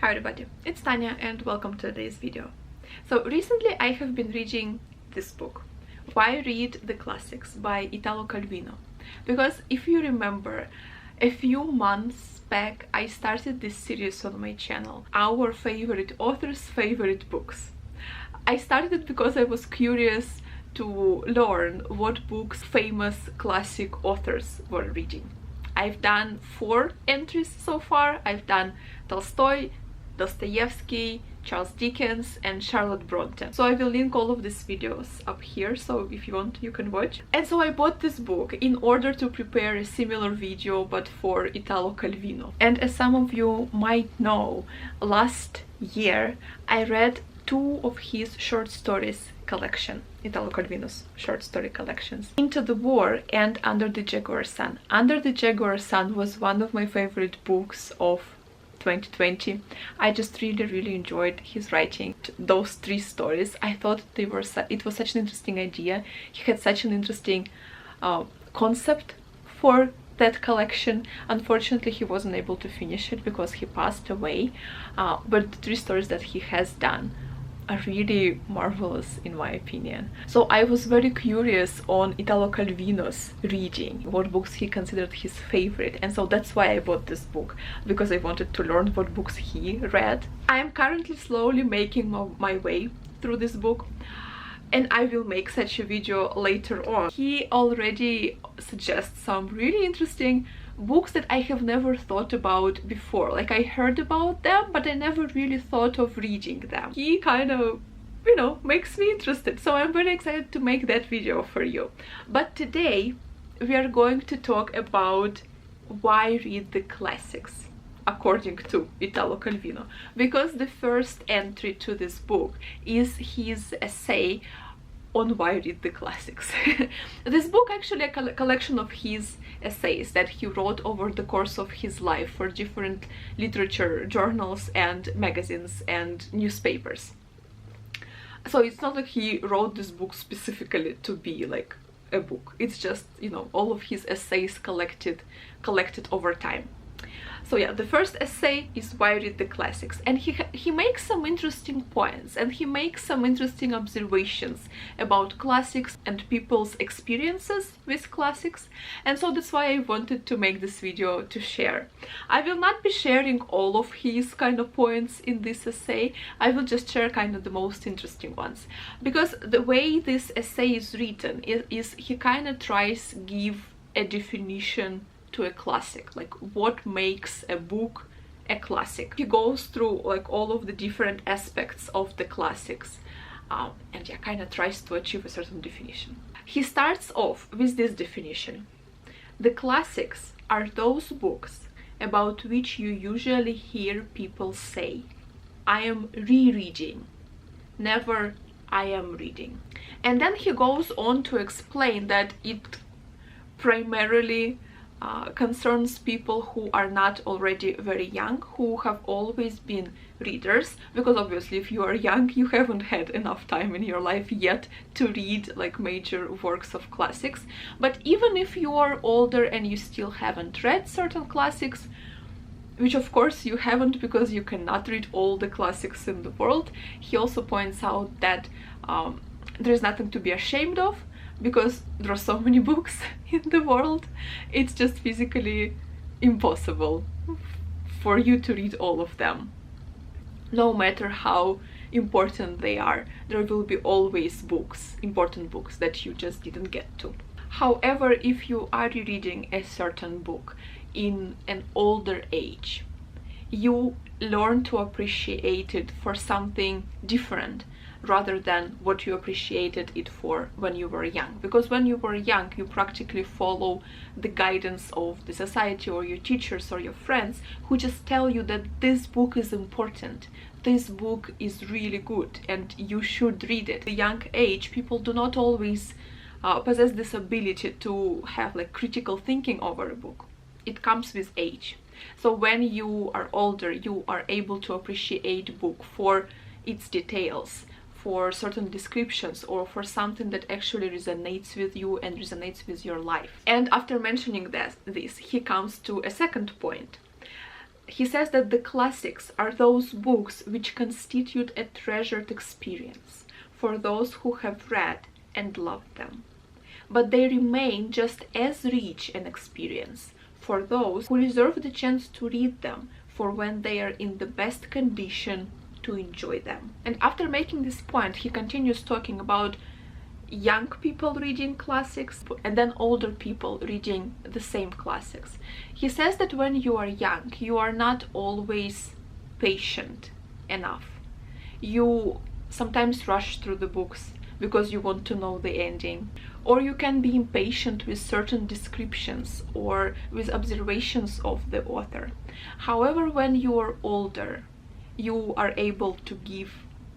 Hi everybody, it's Tanya and welcome to today's video. So recently I have been reading this book, Why Read the Classics by Italo Calvino. Because if you remember, a few months back I started this series on my channel, our favorite authors' favorite books. I started it because I was curious to learn what books famous classic authors were reading. I've done 4 entries so far. I've done Tolstoy, Dostoevsky, Charles Dickens and Charlotte Bronte. So I will link all of these videos up here, so if you want you can watch. And so I bought this book in order to prepare a similar video but for Italo Calvino. And as some of you might know, last year I read 2 of his short stories collection, Italo Calvino's short story collections, Into the War and Under the Jaguar Sun. Under the Jaguar Sun was one of my favorite books of 2020. I just really enjoyed his writing. Those 3 stories, I thought it was such an interesting idea. He had such an interesting concept for that collection. Unfortunately he wasn't able to finish it because he passed away, but the 3 stories that he has done are really marvelous in my opinion. So I was very curious on Italo Calvino's reading, what books he considered his favorite, and so that's why I bought this book, because I wanted to learn what books he read. I am currently slowly making my way through this book, and I will make such a video later on. He already suggests some really interesting books that I have never thought about before. Like, I heard about them, but I never really thought of reading them. He kind of, you know, makes me interested, so I'm very excited to make that video for you. But today we are going to talk about why read the classics according to Italo Calvino, because the first entry to this book is his essay on why read the classics. This book actually a collection of his essays that he wrote over the course of his life for different literature journals and magazines and newspapers. So it's not like he wrote this book specifically to be like a book. It's just, you know, all of his essays collected over time. So yeah, the first essay is Why Read the Classics, and he makes some interesting points and he makes some interesting observations about classics and people's experiences with classics, and so that's why I wanted to make this video to share. I will not be sharing all of his kind of points in this essay. I will just share kind of the most interesting ones, because the way this essay is written is he kind of tries to give a definition to a classic, like what makes a book a classic. He goes through like all of the different aspects of the classics, and yeah, kind of tries to achieve a certain definition. He starts off with this definition: the classics are those books about which you usually hear people say, I am rereading, never I am reading. And then he goes on to explain that it primarily concerns people who are not already very young, who have always been readers, because obviously if you are young you haven't had enough time in your life yet to read like major works of classics. But even if you are older and you still haven't read certain classics, which of course you haven't because you cannot read all the classics in the world, he also points out that there's nothing to be ashamed of, because there are so many books in the world. It's just physically impossible for you to read all of them. No matter how important they are, there will be always books, important books, that you just didn't get to. However, if you are reading a certain book in an older age, you learn to appreciate it for something different rather than what you appreciated it for when you were young. Because when you were young you practically follow the guidance of the society or your teachers or your friends, who just tell you that this book is important, this book is really good and you should read it. At a young age people do not always possess this ability to have like critical thinking over a book. It comes with age. So when you are older you are able to appreciate a book for its details, for certain descriptions, or for something that actually resonates with you and resonates with your life. And after mentioning this, he comes to a second point. he says that the classics are those books which constitute a treasured experience for those who have read and loved them. But they remain just as rich an experience for those who reserve the chance to read them for when they are in the best condition to enjoy them. And after making this point, he continues talking about young people reading classics and then older people reading the same classics. He says that when you are young, you are not always patient enough. You sometimes rush through the books because you want to know the ending, or you can be impatient with certain descriptions or with observations of the author. However, when you are older, you are able to give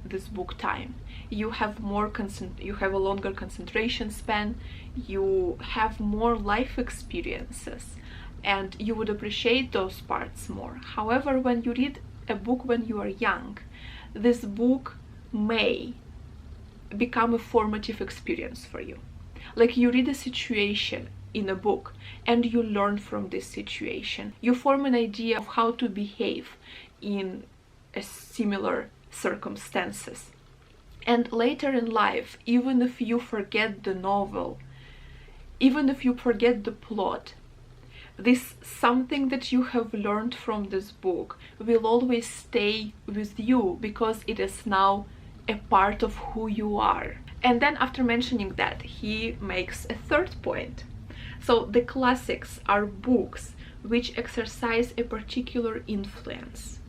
this book time. You have you have a longer concentration span, you have more life experiences, and you would appreciate those parts more. However, when you read a book when you are young, this book may become a formative experience for you. Like, you read a situation in a book and you learn from this situation. You form an idea of how to behave in a similar circumstances. And later in life, even if you forget the novel, even if you forget the plot, this something that you have learned from this book will always stay with you because it is now a part of who you are. And then after mentioning that, he makes a third point. So the classics are books which exercise a particular influence,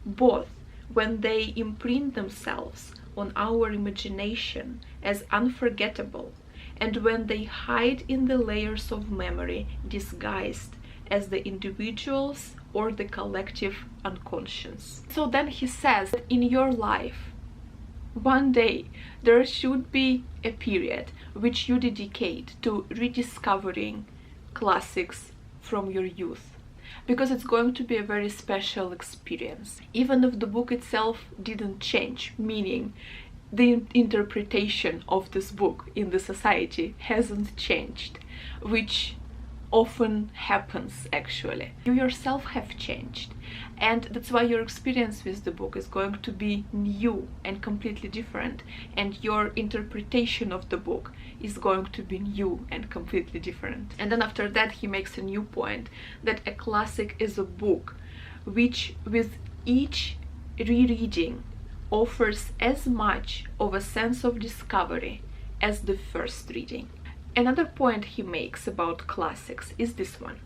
both when they imprint themselves on our imagination as unforgettable, and when they hide in the layers of memory disguised as the individuals or the collective unconscious. So then he says that in your life, one day there should be a period which you dedicate to rediscovering classics from your youth, because it's going to be a very special experience. Even if the book itself didn't change, meaning the interpretation of this book in the society hasn't changed, which often happens actually. You yourself have changed, and that's why your experience with the book is going to be new and completely different, and your interpretation of the book is going to be new and completely different. And then after that he makes a new point, that a classic is a book which with each rereading offers as much of a sense of discovery as the first reading. Another point he makes about classics is this one.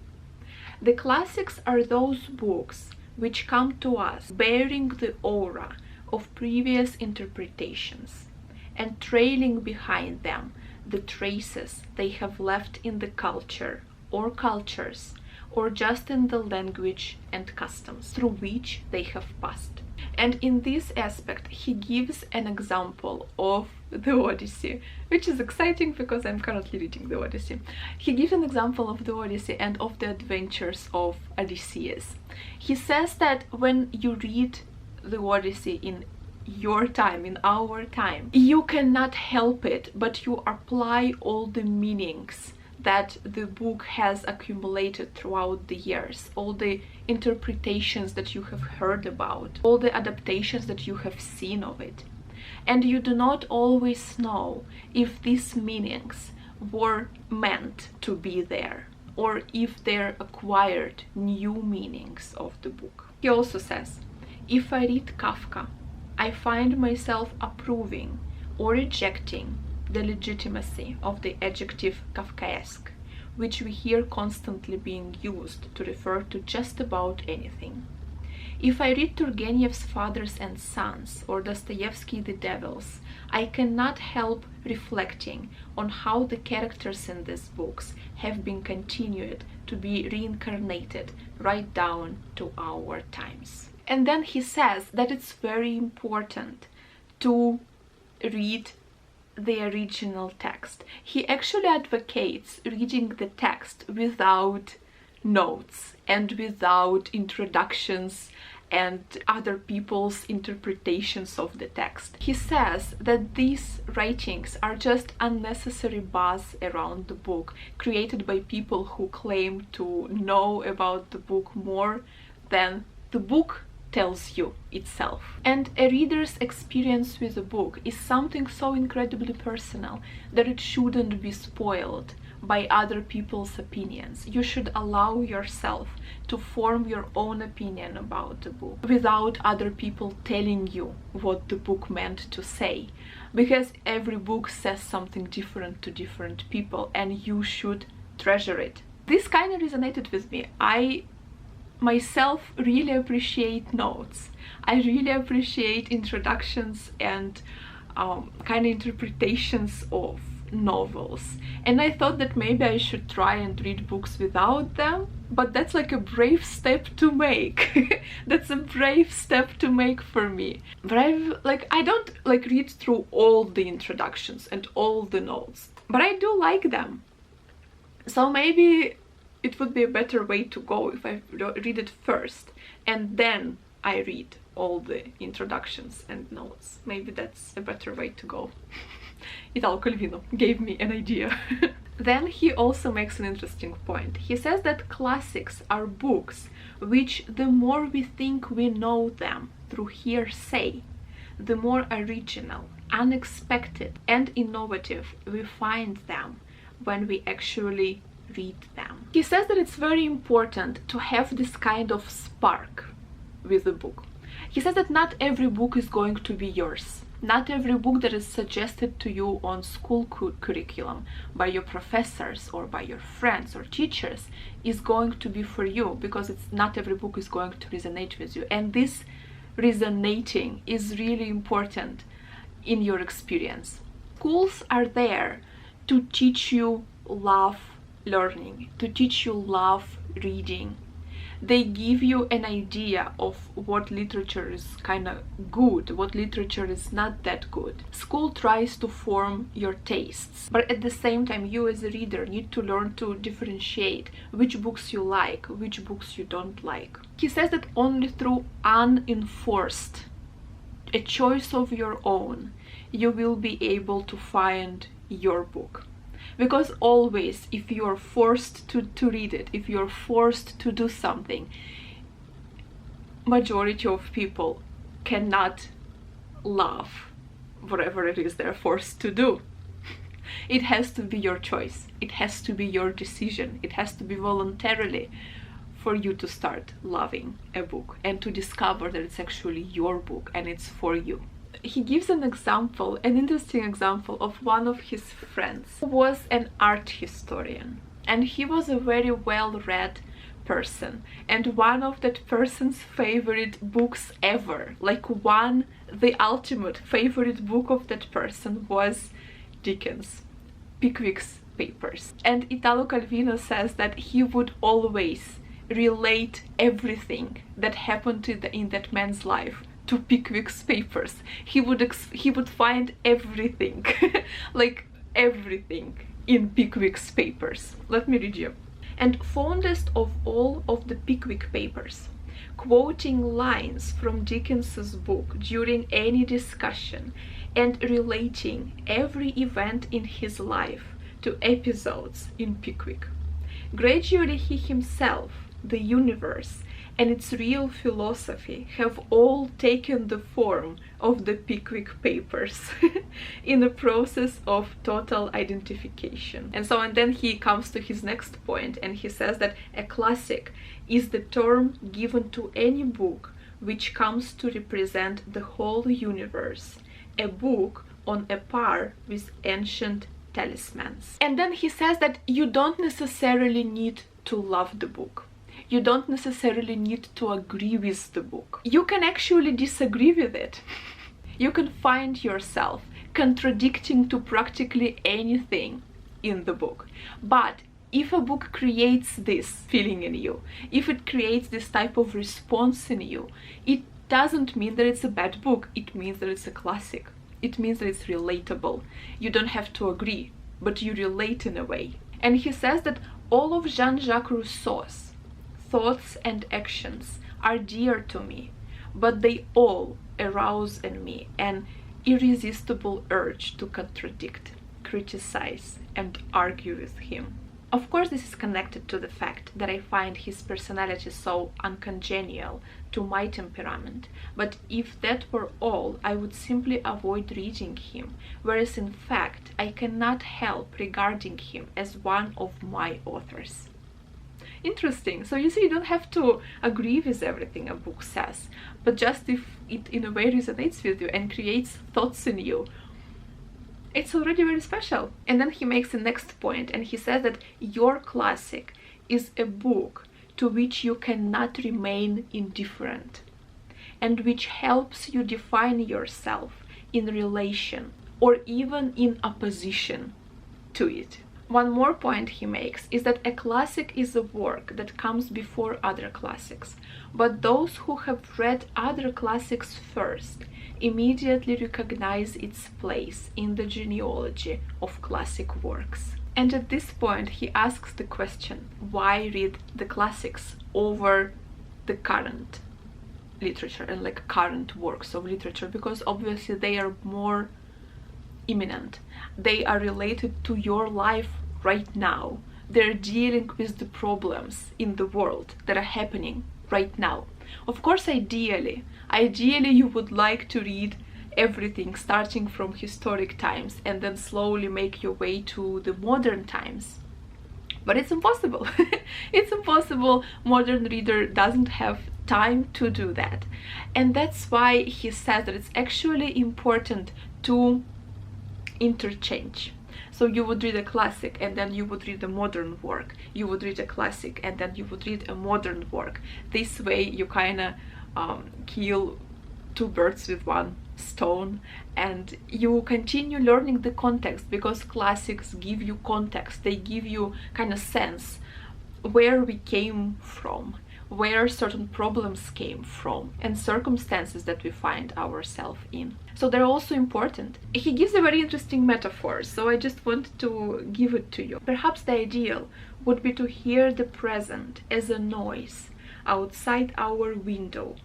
The classics are those books which come to us bearing the aura of previous interpretations and trailing behind them the traces they have left in the culture or cultures, or just in the language and customs through which they have passed. And in this aspect he gives an example of the Odyssey, which is exciting because I'm currently reading the Odyssey. He gives an example of the Odyssey and of the adventures of Odysseus. He says that when you read the Odyssey in your time, in our time, you cannot help it but you apply all the meanings that the book has accumulated throughout the years, all the interpretations that you have heard about, all the adaptations that you have seen of it. And you do not always know if these meanings were meant to be there, or if they're acquired new meanings of the book. He also says, if I read Kafka, I find myself approving or rejecting the legitimacy of the adjective Kafkaesque, which we hear constantly being used to refer to just about anything. If I read Turgenev's Fathers and Sons or Dostoevsky The Devils, I cannot help reflecting on how the characters in these books have been continued to be reincarnated right down to our times. And then he says that it's very important to read the original text. He actually advocates reading the text without notes and without introductions and other people's interpretations of the text. He says that these writings are just unnecessary buzz around the book, created by people who claim to know about the book more than The book tells you itself. And a reader's experience with a book is something so incredibly personal that it shouldn't be spoiled by other people's opinions. You should allow yourself to form your own opinion about the book without other people telling you what the book meant to say, because every book says something different to different people and you should treasure it. This kind of resonated with me. I myself really appreciate notes. I really appreciate introductions and kind of interpretations of novels, and I thought that maybe I should try and read books without them, but that's like a brave step to make. That's a brave step to make for me. But I don't like read through all the introductions and all the notes, but I do like them. So maybe it would be a better way to go if I read it first and then I read all the introductions and notes. Maybe that's a better way to go. Italo Calvino gave me an idea. Then he also makes an interesting point. He says that classics are books which, the more we think we know them through hearsay, the more original, unexpected, and innovative we find them when we actually read them. He says that it's very important to have this kind of spark with a book. He says that not every book is going to be yours. Not every book that is suggested to you on school curriculum by your professors or by your friends or teachers is going to be for you, because not every book is going to resonate with you. And this resonating is really important in your experience. Schools are there to teach you love learning, to teach you love reading. They give you an idea of what literature is kind of good, what literature is not that good. School tries to form your tastes, but at the same time you as a reader need to learn to differentiate which books you like, which books you don't like. He says that only through unenforced, a choice of your own, you will be able to find your book. Because always, if you are forced to read it, if you're forced to do something, majority of people cannot love whatever it is they're forced to do. It has to be your choice. It has to be your decision. It has to be voluntarily for you to start loving a book and to discover that it's actually your book and it's for you. He gives an example, an interesting example of one of his friends who was an art historian, and he was a very well-read person, and one of that person's favorite books ever, the ultimate favorite book of that person was Dickens' Pickwick's Papers. And Italo Calvino says that he would always relate everything that happened in that man's life to Pickwick's Papers. He would find everything, like everything in Pickwick's Papers. Let me read you. And fondest of all of the Pickwick Papers, quoting lines from Dickens's book during any discussion and relating every event in his life to episodes in Pickwick. Gradually he himself, the universe, and its real philosophy have all taken the form of the Pickwick Papers in a process of total identification. And then he comes to his next point, and he says that a classic is the term given to any book which comes to represent the whole universe, a book on a par with ancient talismans. And then he says that you don't necessarily need to love the book. You don't necessarily need to agree with the book. You can actually disagree with it. You can find yourself contradicting to practically anything in the book. But if a book creates this feeling in you, if it creates this type of response in you, it doesn't mean that it's a bad book. It means that it's a classic. It means that it's relatable. You don't have to agree, but you relate in a way. And he says that all of Jean-Jacques Rousseau's thoughts and actions are dear to me, but they all arouse in me an irresistible urge to contradict, criticize, and argue with him. Of course, this is connected to the fact that I find his personality so uncongenial to my temperament, but if that were all, I would simply avoid reading him, whereas in fact I cannot help regarding him as one of my authors. Interesting. So you see, you don't have to agree with everything a book says, but just if it in a way resonates with you and creates thoughts in you, it's already very special. And then he makes the next point, and he says that your classic is a book to which you cannot remain indifferent, and which helps you define yourself in relation or even in opposition to it. One more point he makes is that a classic is a work that comes before other classics, but those who have read other classics first immediately recognize its place in the genealogy of classic works. And at this point he asks the question, why read the classics over the current literature and like current works of literature? Because obviously they are more imminent, they are related to your life right now, they're dealing with the problems in the world that are happening right now. Of course, ideally you would like to read everything starting from historic times and then slowly make your way to the modern times, but it's impossible. It's impossible. Modern reader doesn't have time to do that, and that's why he says that it's actually important to interchange. So you would read a classic and then you would read a modern work, you would read a classic and then you would read a modern work. This way you kind of kill two birds with one stone, and you continue learning the context, because classics give you context, they give you kind of sense where we came from, where certain problems came from, and circumstances that we find ourselves in. So they're also important. He gives a very interesting metaphor, so I just want to give it to you. Perhaps the ideal would be to hear the present as a noise outside our window,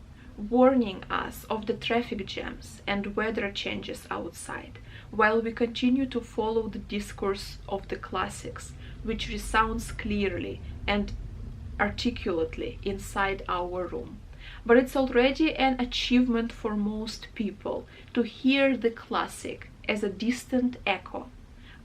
warning us of the traffic jams and weather changes outside, while we continue to follow the discourse of the classics, which resounds clearly and articulately inside our room. But it's already an achievement for most people to hear the classic as a distant echo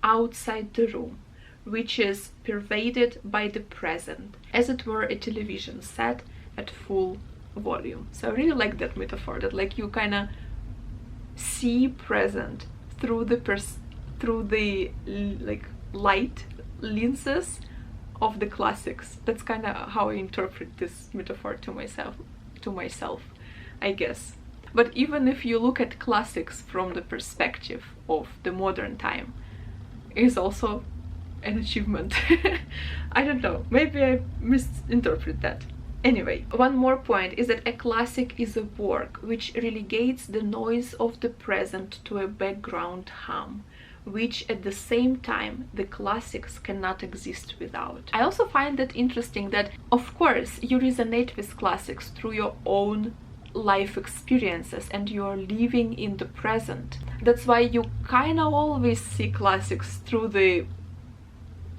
outside the room, which is pervaded by the present, as it were a television set at full volume. So I really like that metaphor, that like you kind of see present through the like light lenses of the classics. That's kind of how I interpret this metaphor to myself, I guess. But even if you look at classics from the perspective of the modern time, is also an achievement. I don't know, maybe I misinterpret that. Anyway, one more point is that a classic is a work which relegates the noise of the present to a background hum, which at the same time the classics cannot exist without. I also find that interesting that, of course, you resonate with classics through your own life experiences and you're living in the present. That's why you kind of always see classics through the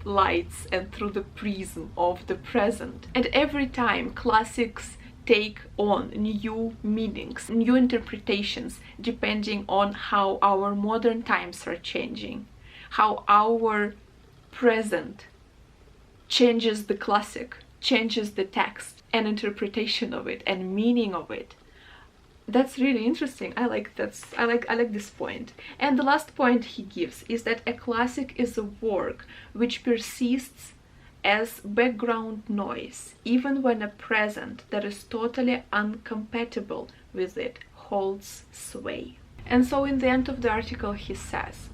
lights and through the prism of the present. And every time classics take on new meanings, new interpretations, depending on how our modern times are changing, how our present changes the classic, changes the text and interpretation of it and meaning of it. That's really interesting. I like this point. And the last point he gives is that a classic is a work which persists as background noise, even when a present that is totally incompatible with it holds sway. And so in the end of the article he says,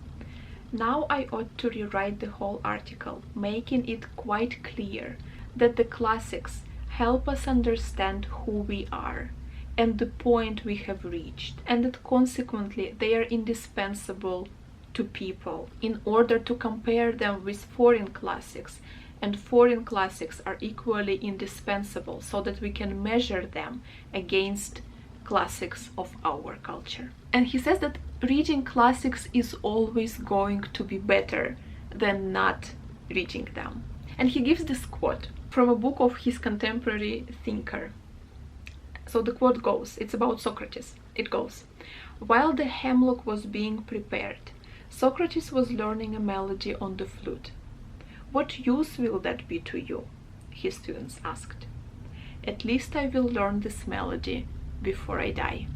now I ought to rewrite the whole article, making it quite clear that the classics help us understand who we are and the point we have reached, and that consequently they are indispensable to people in order to compare them with foreign classics, and foreign classics are equally indispensable so that we can measure them against classics of our culture. And he says that reading classics is always going to be better than not reading them. And he gives this quote from a book of his contemporary thinker. So the quote goes, it's about Socrates. It goes, "While the hemlock was being prepared, Socrates was learning a melody on the flute. 'What use will that be to you?' his students asked. 'At least I will learn this melody before I die.'"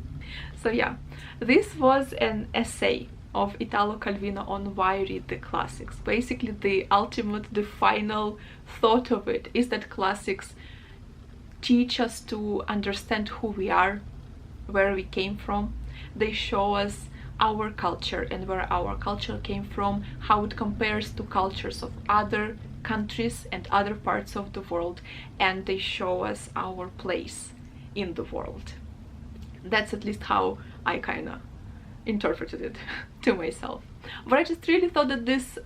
So yeah, this was an essay of Italo Calvino on why read the classics. Basically, the ultimate, the final thought of it is that classics teach us to understand who we are, where we came from. They show us our culture and where our culture came from, how it compares to cultures of other countries and other parts of the world, and they show us our place in the world. That's at least how I kind of interpreted it to myself. But I just really thought that this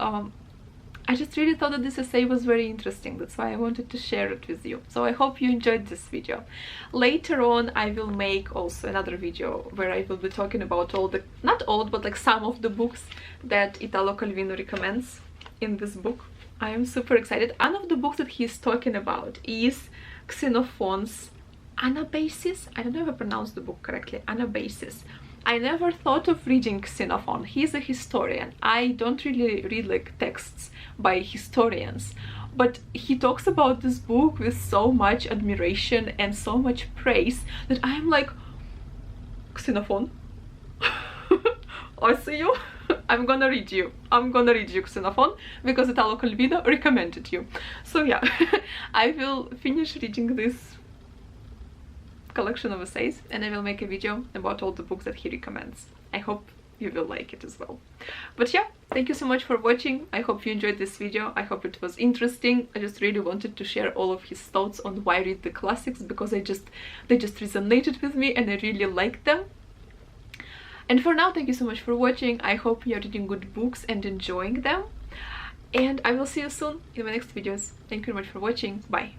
essay was very interesting. That's why I wanted to share it with you. So I hope you enjoyed this video. Later on I will make also another video where I will be talking about all the, not all, but like some of the books that Italo Calvino recommends in this book. I am super excited. One of the books that he's talking about is Xenophon's Anabasis. I don't know if I pronounced the book correctly. Anabasis. I never thought of reading Xenophon. He's a historian. I don't really read like texts by historians, but he talks about this book with so much admiration and so much praise that I'm like, Xenophon, I see you. I'm gonna read you. I'm gonna read you Xenophon because Italo Calvino recommended you. So yeah, I will finish reading this collection of essays and I will make a video about all the books that he recommends. I hope you will like it as well. But yeah, thank you so much for watching. I hope you enjoyed this video. I hope it was interesting. I just really wanted to share all of his thoughts on why read the classics, because they just resonated with me and I really liked them. And for now, thank you so much for watching. I hope you're reading good books and enjoying them. And I will see you soon in my next videos. Thank you very much for watching. Bye.